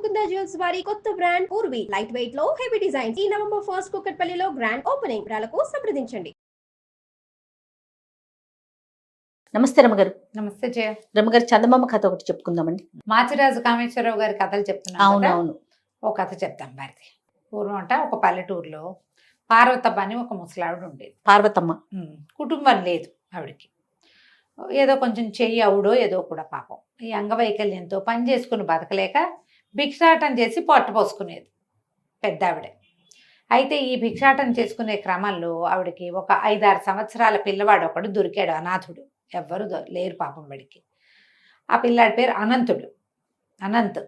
Mukunda jewels వారి కొత్త brand Purvi light weight లో హెవీ డిజైన్స్ ఈ నవంబర్ 1 కుక్కట్పల్లిలో గ్రాండ్ ఓపెనింగ్. వివరాలకు సంప్రదించండి. నమస్తే రమగారు. నమస్తే జయ. రమగారు, చందమామ కథ ఒకటి చెప్పుకుందామండి. మాచిరాజు కామేశ్వరరావు గారి కథలు చెప్తున్నాను. అవునవును. ఒక కథ చెప్తాం భారతి. పూర్వం అంట ఒక పల్లెటూరులో పార్వతమ్మ అని ఒక ముసలావిడ ఉండేది. పార్వతమ్మ కుటుంబం లేదు ఆవిడకి. ఏదో కొంచెం చెయ్యి అవుడో ఏదో కూడా పాపం ఈ అంగవైకల్యంతో పని చేసుకుని బతకలేక భిక్షాటం చేసి పొట్ట పోసుకునేది పెద్ద ఆవిడ. అయితే ఈ భిక్షాటం చేసుకునే క్రమంలో ఆవిడకి ఒక 5-6 సంవత్సరాల పిల్లవాడు ఒకడు దొరికాడు, అనాథుడు. ఎవ్వరు లేరు పాపం వాడికి. ఆ పిల్లాడి పేరు అనంత్.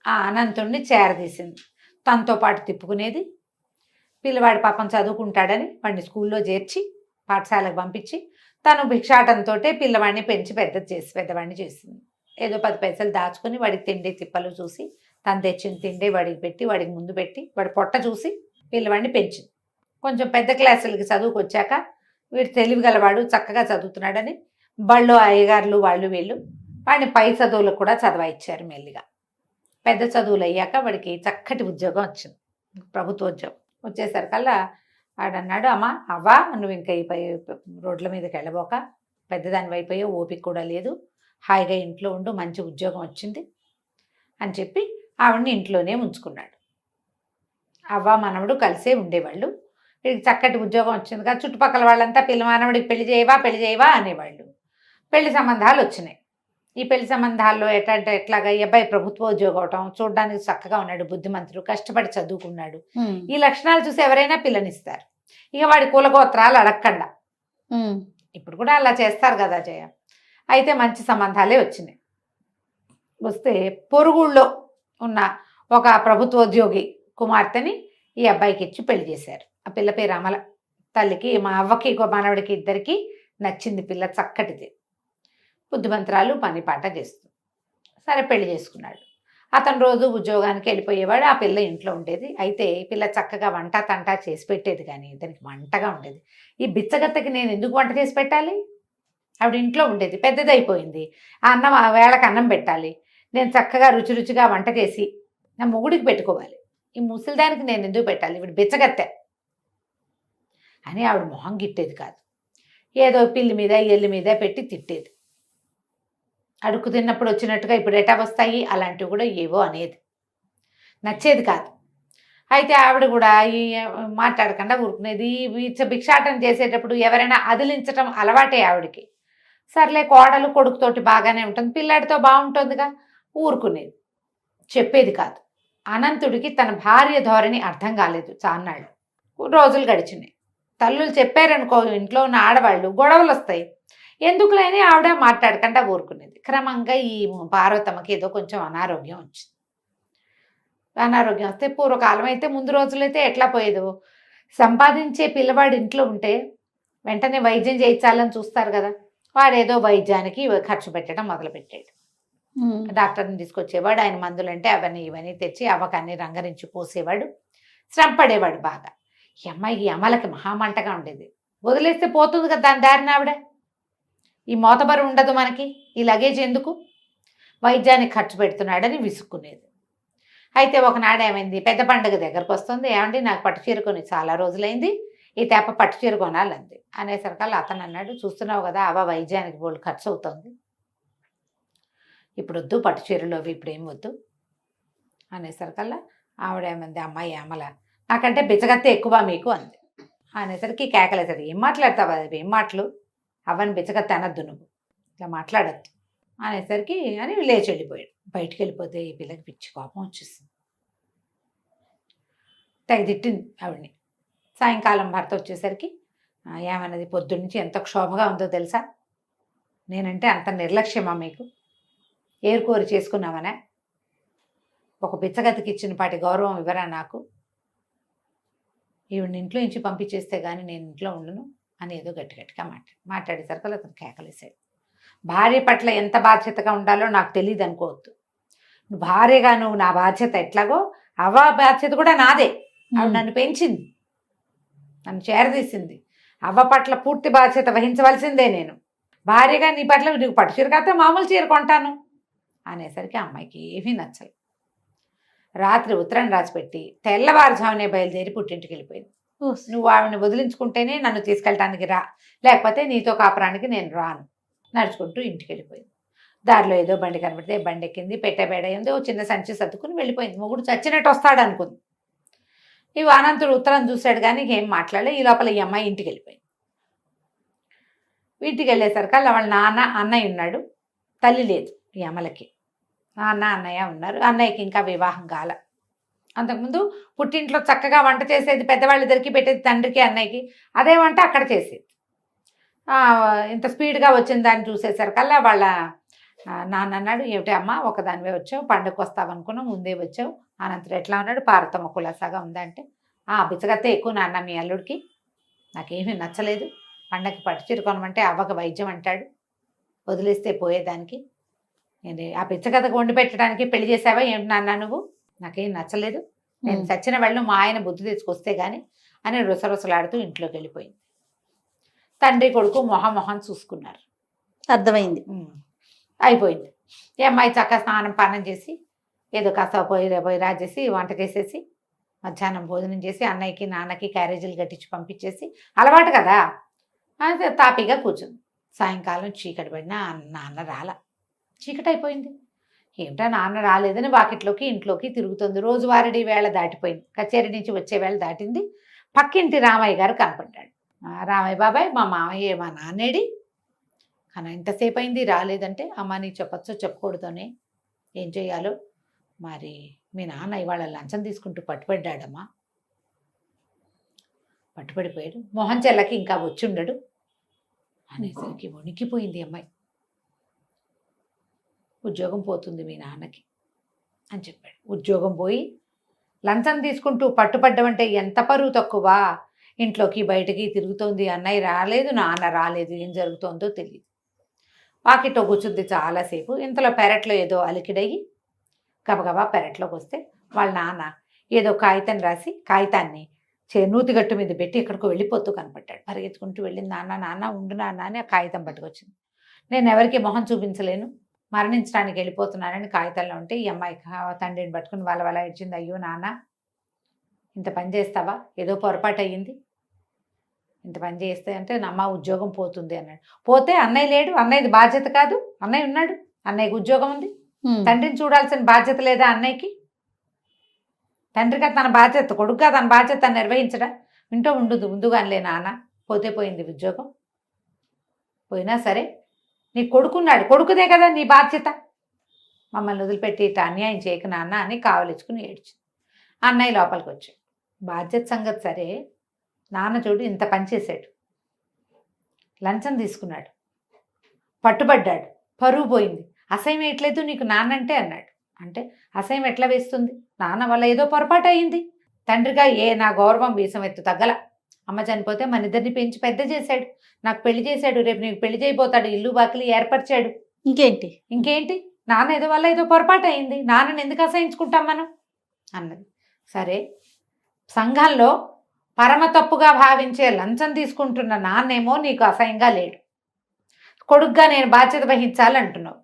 ఆ అనంతుడిని చేరదీసింది, తనతో పాటు తిప్పుకునేది. పిల్లవాడి పాపం చదువుకుంటాడని వాడిని స్కూల్లో చేర్చి పాఠశాలకు పంపించి తను భిక్షాటంతో పిల్లవాడిని పెంచి పెద్దవాడిని చేసింది. ఏదో 10 పైసలు దాచుకొని వాడికి తిండి తిప్పలు చూసి తను తెచ్చిన తిండి వాడికి పెట్టి వాడికి ముందు పెట్టి వాడి పొట్ట చూసి పిల్లవాడిని పెంచింది. కొంచెం పెద్ద క్లాసులకి చదువుకు వచ్చాక వీడు తెలివిగలవాడు, చక్కగా చదువుతున్నాడని బళ్ళు అయ్యగారులు వాళ్ళు వీళ్ళు వాడిని పై చదువులకు కూడా చదవాయిచ్చారు. మెల్లిగా పెద్ద చదువులు అయ్యాక వాడికి చక్కటి ఉద్యోగం వచ్చింది, ప్రభుత్వ ఉద్యోగం. వచ్చేసరికల్లా వాడన్నాడు, అవ్వా నువ్వు ఇంకా ఈ రోడ్ల మీదకి వెళ్ళబోక, పెద్దదాని అయిపోయా, ఓపిక కూడా లేదు, హాయిగా ఇంట్లో ఉండు, మంచి ఉద్యోగం వచ్చింది అని చెప్పి ఆవిడని ఇంట్లోనే ఉంచుకున్నాడు. అవ్వ మనవడు కలిసే ఉండేవాళ్ళు. వీడికి చక్కటి ఉద్యోగం వచ్చింది కదా, చుట్టుపక్కల వాళ్ళంతా మనవడికి పెళ్లి చేయవా అనేవాళ్ళు. పెళ్లి సంబంధాలు వచ్చినాయి. ఈ పెళ్లి సంబంధాల్లో ఎట్లాగా ఈ అబ్బాయి ప్రభుత్వ ఉద్యోగం అవటం, చూడడానికి చక్కగా ఉన్నాడు, బుద్ధిమంతుడు, కష్టపడి చదువుకున్నాడు, ఈ లక్షణాలు చూసి ఎవరైనా పిల్లనిస్తారు. ఇక వాడి కులగోత్రాలు అడగకుండా, ఇప్పుడు కూడా అలా చేస్తారు కదా జయ. అయితే మంచి సంబంధాలే వచ్చినాయి. వస్తే పొరుగుళ్ళో ఉన్న ఒక ప్రభుత్వోద్యోగి కుమార్తెని ఈ అబ్బాయికి ఇచ్చి పెళ్లి చేశారు. ఆ పిల్ల పేరు అమల. తల్లికి మా అవ్వకి మనవడికి ఇద్దరికి నచ్చింది పిల్ల, చక్కటిది, బుద్ధిమంతురాలు, పని పాట చేస్తుంది. సరే పెళ్లి చేసుకున్నాడు. అతను రోజు ఉద్యోగానికి వెళ్ళిపోయేవాడు, ఆ పిల్ల ఇంట్లో ఉండేది. అయితే ఈ పిల్ల చక్కగా వంట తంటా చేసి పెట్టేది, కానీ ఇతనికి మంటగా ఉండేది. ఈ బిచ్చగత్తకి నేను ఎందుకు వంట చేసి పెట్టాలి? ఆవిడ ఇంట్లో ఉండేది, పెద్దదైపోయింది, ఆ అన్నం వేళకు అన్నం పెట్టాలి, నేను చక్కగా రుచిగా వంట చేసి నా మొగుడికి పెట్టుకోవాలి, ఈ ముసలిదానికి నేను ఎందుకు పెట్టాలి, ఇవిడ బిచ్చగత్తె అని ఆవిడ మొహం గిట్టేది కాదు. ఏదో పిల్లి మీద ఎల్లి మీద పెట్టి తిట్టేది. అడుక్కు తిన్నప్పుడు వచ్చినట్టుగా ఇప్పుడు ఎటా వస్తాయి అలాంటివి కూడా ఏవో అనేది, నచ్చేది కాదు. అయితే ఆవిడ కూడా ఈ మాట్లాడకుండా ఊరుకునేది. భిక్షాటం చేసేటప్పుడు ఎవరైనా అదిలించటం అలవాటే ఆవిడకి. సర్లే కోడలు కొడుకుతోటి బాగానే ఉంటుంది, పిల్లాడితో బాగుంటుందిగా, ఊరుకునేది, చెప్పేది కాదు. అనంతుడికి తన భార్య ధోరణి అర్థం కాలేదు. చాన్నాళ్ళు రోజులు గడిచినాయి. తల్లులు చెప్పారనుకో, ఇంట్లో ఉన్న ఆడవాళ్ళు గొడవలు వస్తాయి, ఎందుకులేని ఆవిడ మాట్లాడకుండా ఊరుకునేది. క్రమంగా ఈ పార్వతమ్మకి ఏదో కొంచెం అనారోగ్యం వచ్చింది. అనారోగ్యం వస్తే పూర్వకాలం అయితే, ముందు రోజులైతే ఎట్లా పోయేదో, సంపాదించే పిల్లవాడు ఇంట్లో ఉంటే వెంటనే వైద్యం చేయించాలని చూస్తారు కదా, వాడేదో వైద్యానికి ఖర్చు పెట్టడం మొదలుపెట్టాడు. డాక్టర్ని తీసుకొచ్చేవాడు, ఆయన మందులంటే అవన్నీ ఇవన్నీ తెచ్చి అవ్వకాన్ని రంగరించి పోసేవాడు, శ్రమ పడేవాడు బాగా. ఈ అమ్మాయికి అమలకి మహామంటగా ఉండేది. వదిలేస్తే పోతుంది కదా దాని దారిన ఆవిడ, ఈ మోతబరు ఉండదు మనకి, ఈ లగేజ్ ఎందుకు, వైద్యానికి ఖర్చు పెడుతున్నాడని విసుక్కునేది. అయితే ఒకనాడు ఏమైంది, పెద్ద పండుగ దగ్గరకు వస్తుంది, ఏమండి నాకు పట్టు చీర కొని చాలా రోజులైంది, ఈ తెప్ప పట్టు చీర కొనాలంది. అనేసరికల్లా అతను అన్నాడు, చూస్తున్నావు కదా అవ్వ వైద్యానికి బోల్డ్ ఖర్చు అవుతుంది, ఇప్పుడు వద్దు, పట్టు చీరలు అవి ఇప్పుడు ఏం వద్దు అనేసరికల్లా ఆవిడ ఏమంది, అమ్మాయి అమల నాకంటే బిచ్చగత్తే ఎక్కువ మీకు అంది. అనేసరికి కేకలేసాడు, ఏం మాట్లాడతావు అది, ఏం మాటలు, అవ్వని బిచ్చగత్తే అనద్దు, నువ్వు ఇట్లా మాట్లాడద్దు అనేసరికి అని లేచి వెళ్ళిపోయాడు. బయటికి వెళ్ళిపోతే ఈ పిల్లకి పిచ్చి కోపం వచ్చేసింది, తెగ తిట్టింది ఆవిడని. సాయంకాలం భర్త వచ్చేసరికి ఏమన్నది, పొద్దున్నుంచి ఎంత క్షోభగా ఉందో తెలుసా, నేనంటే అంత నిర్లక్ష్యమా మీకు, ఏరుకోరి చేసుకున్నామనే, ఒక బిచ్చగతికి ఇచ్చిన పాటి గౌరవం ఇవ్వరా నాకు, ఈవిడ ఇంట్లో నుంచి పంపించేస్తే కానీ నేను ఇంట్లో ఉండను అని ఏదో గట్టిగా మాట్లాడేసరికి అతను కేకలేసాడు. భార్య పట్ల ఎంత బాధ్యతగా ఉండాలో నాకు తెలియదు అనుకోవద్దు, నువ్వు భార్యగా నువ్వు నా బాధ్యత ఎట్లాగో అవ్వ బాధ్యత కూడా నాదే. ఆవిడ నన్ను పెంచింది, నన్ను చేరదీసింది, అవ్వ పట్ల పూర్తి బాధ్యత వహించవలసిందే నేను. భార్యగా నీ పట్ల నీకు పట్టు చీర కాకపోతే మామూలు చీర కొంటాను అనేసరికి అమ్మాయికి ఏమీ నచ్చలేదు. రాత్రి ఉత్తరం రాసి పెట్టి తెల్లవారుజామునే బయలుదేరి పుట్టింటికి వెళ్ళిపోయింది. ఓస్. నువ్వు ఆవిడని వదిలించుకుంటేనే నన్ను తీసుకెళ్ళటానికి రా, లేకపోతే నీతో కాపురానికి నేను రాను. నడుచుకుంటూ ఇంటికి వెళ్ళిపోయింది. దారిలో ఏదో బండి కనబడితే బండి ఎక్కింది, పెట్టబేడ ఉంది, ఓ చిన్న సంచి సర్దుకుని వెళ్ళిపోయింది. మొగుడు చచ్చినట్టు వస్తాడు అనుకుంది. ఈ అనంతుడు ఉత్తరం చూశాడు కానీ ఏం మాట్లాడలే. ఈ లోపల ఈ అమ్మాయి ఇంటికి వెళ్ళిపోయింది. ఇంటికి వెళ్ళేసరికి వాళ్ళ నాన్న అన్నయ్య ఉన్నాడు, తల్లి లేదు. ఈ అమలకి నాన్న అన్నయ్య ఉన్నారు. అన్నయ్యకి ఇంకా వివాహం కాల. అంతకుముందు పుట్టింట్లో చక్కగా వంట చేసేది, పెద్దవాళ్ళిద్దరికి పెట్టేది తండ్రికి అన్నయ్యకి. అదే వంట అక్కడ చేసేది. ఇంత స్పీడ్గా వచ్చిన దాన్ని చూసేసరికల్లా వాళ్ళ నాన్న అన్నాడు, ఏమిటి అమ్మ ఒకదానివే వచ్చావు, పండుగకు వస్తావు అనుకున్నావు, ముందే వచ్చావు. అనంతరం ఎట్లా ఉన్నాడు, పార్వతమ్మ కులాసాగా ఉందంటే, బిచ్చగత్తే ఎక్కువ నాన్న మీ అల్లుడికి, నాకేమీ నచ్చలేదు, పండగకి పట్టు చీర కొనమంటే అవ్వక వైద్యం అంటాడు, వదిలేస్తే పోయేదానికి, నేను ఆ బిచ్చగతకు వండి పెట్టడానికి పెళ్లి చేసావా ఏమిటి నాన్న నువ్వు, నాకేం నచ్చలేదు, నేను చచ్చిన వాళ్ళు మా ఆయన బుద్ధి తెచ్చుకొస్తే గాని అని రుసరుసలాడుతూ ఇంట్లోకి వెళ్ళిపోయింది. తండ్రి కొడుకు మొహం చూసుకున్నారు. అర్థమైంది. అయిపోయింది. ఈ అమ్మాయి చక్కగా స్నానం పానం చేసి ఏదో కాస్త పోయి రాజేసి వంట చేసేసి మధ్యాహ్నం భోజనం చేసి అన్నయ్యకి నాన్నకి క్యారేజీలు కట్టించి పంపించేసి, అలవాటు కదా, అది తాపీగా కూర్చుంది. సాయంకాలం చీకటి పడినా నాన్న రాల. చీకటి అయిపోయింది. ఏమిటా నాన్న రాలేదని వాకిట్లోకి ఇంట్లోకి తిరుగుతుంది. రోజువారీ వేళ దాటిపోయింది. కచేరీ నుంచి వచ్చే వేళ దాటింది. పక్కింటి రామయ్య గారు కనపడ్డాడు. రామయ్య బాబాయ్, మా మామయ్య మా నాన్నేడి, కానీ ఎంతసేపు అయింది రాలేదంటే, అమ్మ నీకు చెప్పచ్చో చెప్పకూడదనే, ఏం చేయాలో మరి మీ నాన్న ఇవాళ లంచం తీసుకుంటూ పట్టుబడ్డాడమ్మా, పట్టుబడిపోయాడు, మొహం చెల్లకి ఇంకా వచ్చి ఉండడు అనేసరికి వణికిపోయింది అమ్మాయి. ఉద్యోగం పోతుంది మీ నాన్నకి అని చెప్పాడు. ఉద్యోగం పోయి లంచం తీసుకుంటూ పట్టుపడ్డమంటే ఎంత పరువు తక్కువ, ఇంట్లోకి బయటకి తిరుగుతోంది. అన్నయ్య రాలేదు, నాన్న రాలేదు, ఏం జరుగుతోందో తెలియదు. వాకిట్లో కూర్చుంది చాలాసేపు. ఇంతలో పెరట్లో ఏదో అలికిడయ్యి గబగబా పెరట్లోకి వస్తే వాళ్ళ నాన్న ఏదో కాగితం రాసి కాగితాన్ని నూతిగట్టు మీద పెట్టి ఎక్కడికో వెళ్ళిపోతూ కనపడ్డాడు. పరిగెత్తుకుంటూ వెళ్ళింది. నాన్న ఉండు నాన్న అని ఆ కాగితం పట్టుకొచ్చింది. నేను ఎవరికి మొహం చూపించలేను, మరణించడానికి వెళ్ళిపోతున్నానని కాగితాల్లో ఉంటే ఈ అమ్మాయి తండ్రిని పట్టుకుని వాళ్ళ ఏడ్చింది. అయ్యో నాన్న, ఇంత పని చేస్తావా, ఏదో పొరపాటు అయ్యింది, ఇంత పని చేస్తే అంటే నమ్మ ఉద్యోగం పోతుంది అన్నాడు. పోతే అన్నయ్య లేడు, అన్నయ్యది బాధ్యత కాదు, అన్నయ్య ఉన్నాడు, అన్నయ్యకి ఉద్యోగం ఉంది, తండ్రిని చూడాల్సిన బాధ్యత లేదా అన్నయ్యకి? తండ్రిగా తన బాధ్యత, కొడుకుగా తన బాధ్యత నిర్వహించడా? వింటూ ఉండదు ముందుగానిలే నాన్న, పోతే పోయింది ఉద్యోగం, పోయినా సరే నీ కొడుకున్నాడు, కొడుకుదే కదా నీ బాధ్యత, మమ్మల్ని వదిలిపెట్టి ఇట్లా అన్యాయం చేయక నాన్న అని కావలించుకుని ఏడ్చింది. అన్నయ్య లోపలికి వచ్చాడు. బాధ్యత సంగతి సరే, నాన్న చూడు ఇంత పని చేశాడు, లంచం తీసుకున్నాడు, పట్టుబడ్డాడు, పరువు పోయింది, అసహ్యం వేయట్లేదు నీకు నాన్న అంటే అన్నాడు. అంటే అసహ్యం ఎట్లా వేస్తుంది, నాన్న వల్ల ఏదో పొరపాటు అయింది, తండ్రిగా నా గౌరవం వీసం ఎత్తు తగ్గల, అమ్మ చనిపోతే మన ఇద్దరిని పెంచి పెద్ద చేశాడు, నాకు పెళ్లి చేశాడు, రేపు నీకు పెళ్లి చేయబోతాడు, ఇల్లు బాకిలి ఏర్పరిచాడు, ఇంకేంటి నాన్న ఏదో వల్ల ఏదో పొరపాటు అయింది, నాన్నని ఎందుకు అసహించుకుంటాం మనం అన్నది. సరే, సంఘంలో పరమ తప్పుగా భావించే లంచం తీసుకుంటున్న నాన్నేమో నీకు అసహ్యంగా లేడు, కొడుగ్గా నేను బాధ్యత వహించాలంటున్నావు,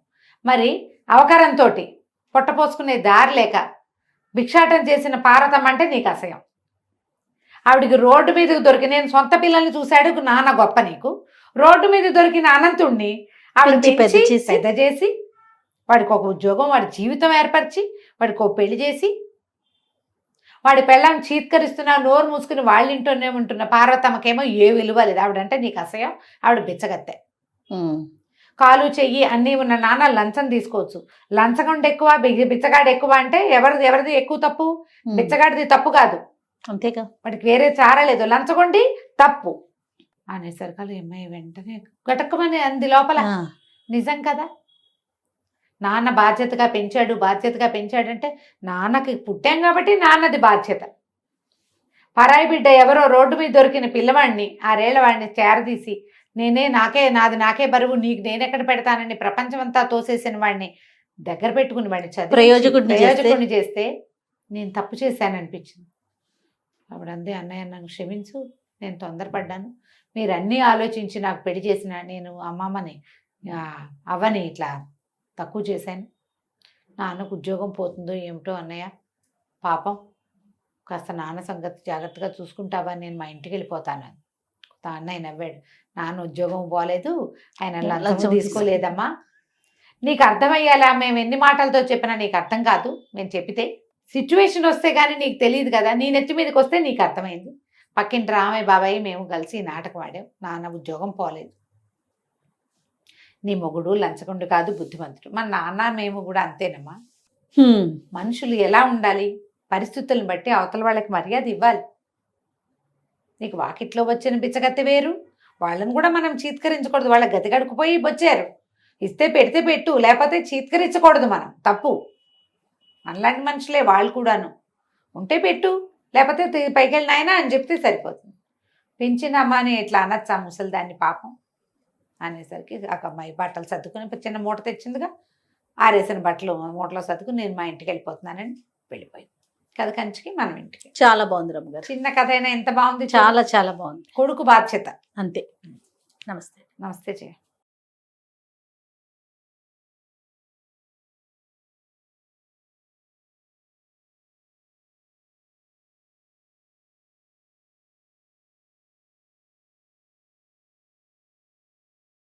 మరి అవకరంతో పొట్టపోసుకునే దారి లేక భిక్షాటం చేసిన పార్వతమ్మ అంటే నీకు అసహ్యం, ఆవిడికి రోడ్డు మీదకి దొరికి, నేను సొంత పిల్లల్ని చూశాడు నాన్న గొప్ప నీకు, రోడ్డు మీద దొరికిన అనంతుణ్ణి ఆవిడ పెద్ద చేసి వాడికి ఒక ఉద్యోగం, వాడి జీవితం ఏర్పరిచి వాడికి ఒక పెళ్లి చేసి వాడి పెళ్ళాన్ని చీత్కరిస్తున్నా నోరు మూసుకుని వాళ్ళ ఇంట్లోనే ఉంటున్న పార్వతమ్మకేమో ఏ విలువ లేదు, ఆవిడంటే నీకు అసహ్యం, ఆవిడ బిచ్చగత్తె, కాలు చెయ్యి అన్నీ ఉన్న నాన్న లంచం తీసుకోవచ్చు, లంచగొండ ఎక్కువ బిచ్చగాడు ఎక్కువ అంటే ఎవరిది ఎక్కువ తప్పు, బిచ్చగాడిది తప్పు కాదు, అంతేగా, వాడికి వేరే చారలేదు, లంచగొండి తప్పు అనేసరికలు అమ్మాయి వెంటనే గటక్కమని అంది లోపల. నిజం కదా, నాన్న బాధ్యతగా పెంచాడంటే నాన్నకి పుట్టాం కాబట్టి నాన్నది బాధ్యత, పరాయి బిడ్డ ఎవరో రోడ్డు మీద దొరికిన పిల్లవాడిని 6 ఏళ్ల వాడిని చేరదీసి నాకే బరువు, నీకు నేనెక్కడ పెడతానని ప్రపంచమంతా తోసేసిన వాడిని దగ్గర పెట్టుకుని వాడిని ప్రయోజకుడిని చేస్తే నేను తప్పు చేశాననిపించింది. అప్పుడు అందే, అన్నయ్య నన్ను క్షమించు, నేను తొందరపడ్డాను, మీరు అన్నీ ఆలోచించి నాకు పెళ్లి చేసిన నేను అమ్మమ్మని అవ్వని ఇట్లా తక్కువ చేశాను, నాన్నకు ఉద్యోగం పోతుందో ఏమిటో అన్నయ్య, పాపం కాస్త నాన్న సంగతి జాగ్రత్తగా చూసుకుంటావా, నేను మా ఇంటికి వెళ్ళిపోతాను. అన్నయ్య నవ్వాడు. నాన్న ఉద్యోగం పోలేదు, ఆయన లంచం లంచం తీసుకోలేదమ్మా. నీకు అర్థమయ్యేలా మేము ఎన్ని మాటలతో చెప్పినా నీకు అర్థం కాదు. మేము చెప్పితే సిచ్యువేషన్ వస్తే కానీ నీకు తెలియదు కదా. నీ నెత్తి మీదకి వస్తే నీకు అర్థమైంది. పక్కింటి రామయ్య బాబాయ్ మేము కలిసి నాటకం ఆడాం. నాన్న ఉద్యోగం పోలేదు. నీ మొగుడు లంచగొండు కాదు, బుద్ధిమంతుడు. మన నాన్న మేము కూడా అంతేనమ్మా. మనుషులు ఎలా ఉండాలి, పరిస్థితులను బట్టి అవతల వాళ్ళకి మర్యాద ఇవ్వాలి. నీకు వాకిట్లో వచ్చిన బిచ్చగత్తె వేరు, వాళ్ళని కూడా మనం చీత్కరించకూడదు. వాళ్ళ గతి గడుకుపోయి వచ్చారు, ఇస్తే పెడితే పెట్టు, లేకపోతే చీత్కరించకూడదు. మనం తప్పు. మనలాంటి మనుషులే వాళ్ళు కూడాను. ఉంటే పెట్టు, లేకపోతే పైకి వెళ్ళిన ఆయన అని చెప్తే సరిపోతుంది. పెంచిన అమ్మాని ఇట్లా అనొచ్చా ముసలిదాన్ని పాపం అనేసరికి ఒక అమ్మాయి బట్టలు సర్దుకుని చిన్న మూట తెచ్చిందిగా, ఆరేసిన బట్టలు మూటలో సర్దుకుని నేను మా ఇంటికి వెళ్ళిపోతున్నానని వెళ్ళిపోయింది. కథ కంచికి మనం ఇంటికి. చాలా బాగుంది రమ్మ గారు. చిన్న కథ అయినా ఎంత బాగుంది. చాలా చాలా బాగుంది. కొడుకు బాధ్యత అంతే. నమస్తే. నమస్తే జయ.